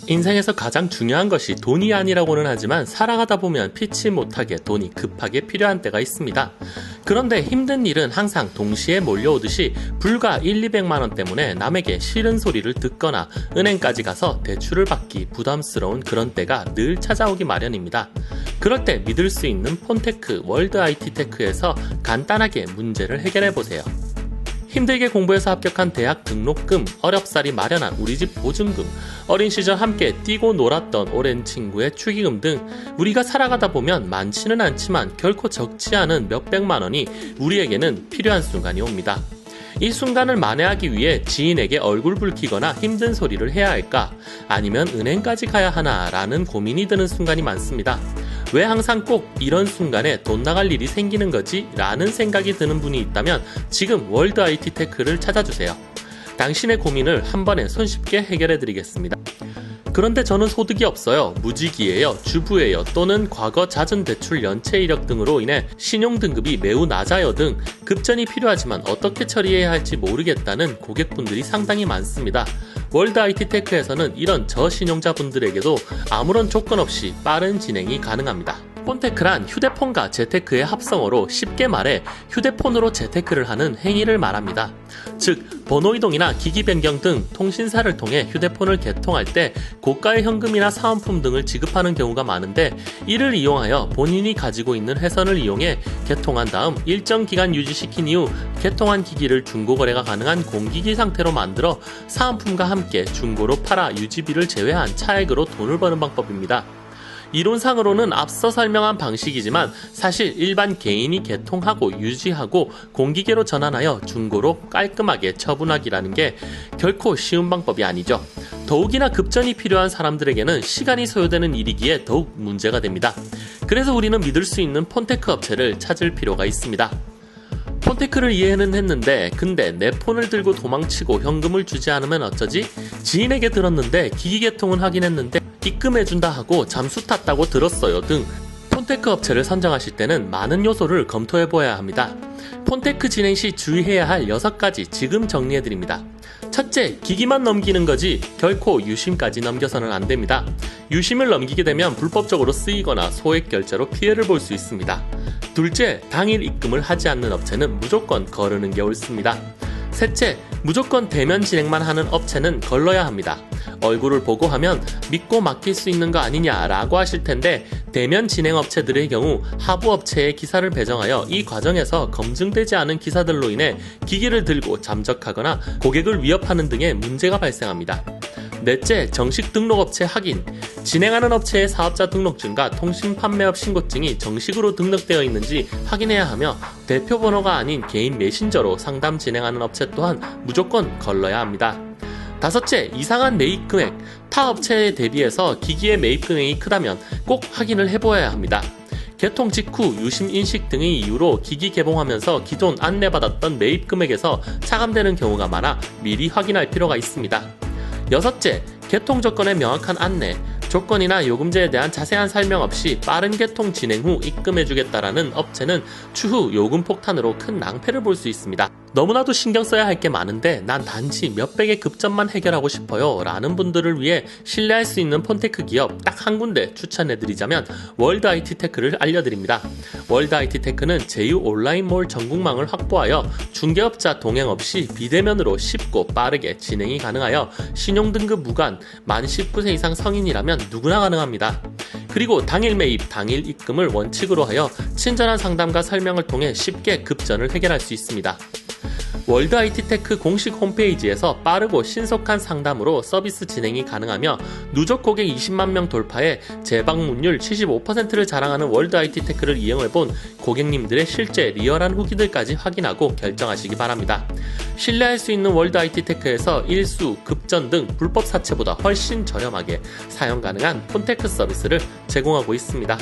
인생에서 가장 중요한 것이 돈이 아니라고는 하지만 살아가다 보면 피치 못하게 돈이 급하게 필요한 때가 있습니다. 그런데 힘든 일은 항상 동시에 몰려오듯이 불과 1,200만 원 때문에 남에게 싫은 소리를 듣거나 은행까지 가서 대출을 받기 부담스러운 그런 때가 늘 찾아오기 마련입니다. 그럴 때 믿을 수 있는 폰테크 월드 IT 테크에서 간단하게 문제를 해결해 보세요. 힘들게 공부해서 합격한 대학 등록금, 어렵사리 마련한 우리집 보증금, 어린 시절 함께 뛰고 놀았던 오랜 친구의 축의금 등 우리가 살아가다 보면 많지는 않지만 결코 적지 않은 몇백만 원이 우리에게는 필요한 순간이 옵니다. 이 순간을 만회하기 위해 지인에게 얼굴 붉히거나 힘든 소리를 해야 할까? 아니면 은행까지 가야 하나? 라는 고민이 드는 순간이 많습니다. 왜 항상 꼭 이런 순간에 돈 나갈 일이 생기는 거지? 라는 생각이 드는 분이 있다면 지금 월드 IT 테크를 찾아주세요. 당신의 고민을 한 번에 손쉽게 해결해 드리겠습니다. 그런데 저는 소득이 없어요. 무직이에요. 주부예요. 또는 과거 잦은 대출 연체 이력 등으로 인해 신용등급이 매우 낮아요 등 급전이 필요하지만 어떻게 처리해야 할지 모르겠다는 고객분들이 상당히 많습니다. 월드 IT 테크에서는 이런 저신용자분들에게도 아무런 조건 없이 빠른 진행이 가능합니다. 폰테크란 휴대폰과 재테크의 합성어로 쉽게 말해 휴대폰으로 재테크를 하는 행위를 말합니다. 즉, 번호 이동이나 기기 변경 등 통신사를 통해 휴대폰을 개통할 때 고가의 현금이나 사은품 등을 지급하는 경우가 많은데 이를 이용하여 본인이 가지고 있는 회선을 이용해 개통한 다음 일정 기간 유지시킨 이후 개통한 기기를 중고거래가 가능한 공기기 상태로 만들어 사은품과 함께 중고로 팔아 유지비를 제외한 차액으로 돈을 버는 방법입니다. 이론상으로는 앞서 설명한 방식이지만 사실 일반 개인이 개통하고 유지하고 공기계로 전환하여 중고로 깔끔하게 처분하기라는 게 결코 쉬운 방법이 아니죠. 더욱이나 급전이 필요한 사람들에게는 시간이 소요되는 일이기에 더욱 문제가 됩니다. 그래서 우리는 믿을 수 있는 폰테크 업체를 찾을 필요가 있습니다. 폰테크를 이해는 했는데 근데 내 폰을 들고 도망치고 현금을 주지 않으면 어쩌지? 지인에게 들었는데 기기 개통은 하긴 했는데 입금해준다 하고 잠수 탔다고 들었어요 등 폰테크 업체를 선정하실 때는 많은 요소를 검토해보아야 합니다. 폰테크 진행 시 주의해야 할 6가지 지금 정리해드립니다. 첫째, 기기만 넘기는 거지 결코 유심까지 넘겨서는 안 됩니다. 유심을 넘기게 되면 불법적으로 쓰이거나 소액 결제로 피해를 볼 수 있습니다. 둘째, 당일 입금을 하지 않는 업체는 무조건 거르는 게 옳습니다. 셋째, 무조건 대면 진행만 하는 업체는 걸러야 합니다. 얼굴을 보고 하면 믿고 맡길 수 있는 거 아니냐라고 하실 텐데 대면 진행 업체들의 경우 하부 업체에 기사를 배정하여 이 과정에서 검증되지 않은 기사들로 인해 기기를 들고 잠적하거나 고객을 위협하는 등의 문제가 발생합니다. 넷째, 정식 등록업체 확인. 진행하는 업체의 사업자 등록증과 통신판매업 신고증이 정식으로 등록되어 있는지 확인해야 하며 대표 번호가 아닌 개인 메신저로 상담 진행하는 업체 또한 무조건 걸러야 합니다. 다섯째, 이상한 매입 금액. 타 업체에 대비해서 기기의 매입 금액이 크다면 꼭 확인을 해보아야 합니다. 개통 직후 유심 인식 등의 이유로 기기 개봉하면서 기존 안내받았던 매입 금액에서 차감되는 경우가 많아 미리 확인할 필요가 있습니다. 여섯째, 개통 조건의 명확한 안내. 조건이나 요금제에 대한 자세한 설명 없이 빠른 개통 진행 후 입금해주겠다라는 업체는 추후 요금 폭탄으로 큰 낭패를 볼 수 있습니다. 너무나도 신경 써야 할 게 많은데 난 단지 몇백의 급전만 해결하고 싶어요 라는 분들을 위해 신뢰할 수 있는 폰테크 기업 딱 한 군데 추천해드리자면 월드 IT 테크를 알려드립니다. 월드 IT 테크는 제2 온라인몰 전국망을 확보하여 중개업자 동행 없이 비대면으로 쉽고 빠르게 진행이 가능하여 신용등급 무관, 만 19세 이상 성인이라면 누구나 가능합니다. 그리고 당일 매입, 당일 입금을 원칙으로 하여 친절한 상담과 설명을 통해 쉽게 급전을 해결할 수 있습니다. 월드 IT 테크 공식 홈페이지에서 빠르고 신속한 상담으로 서비스 진행이 가능하며 누적 고객 20만 명 돌파에 재방문율 75%를 자랑하는 월드 IT 테크를 이용해본 고객님들의 실제 리얼한 후기들까지 확인하고 결정하시기 바랍니다. 신뢰할 수 있는 월드 IT 테크에서 일수, 급전 등 불법 사채보다 훨씬 저렴하게 사용 가능한 폰테크 서비스를 제공하고 있습니다.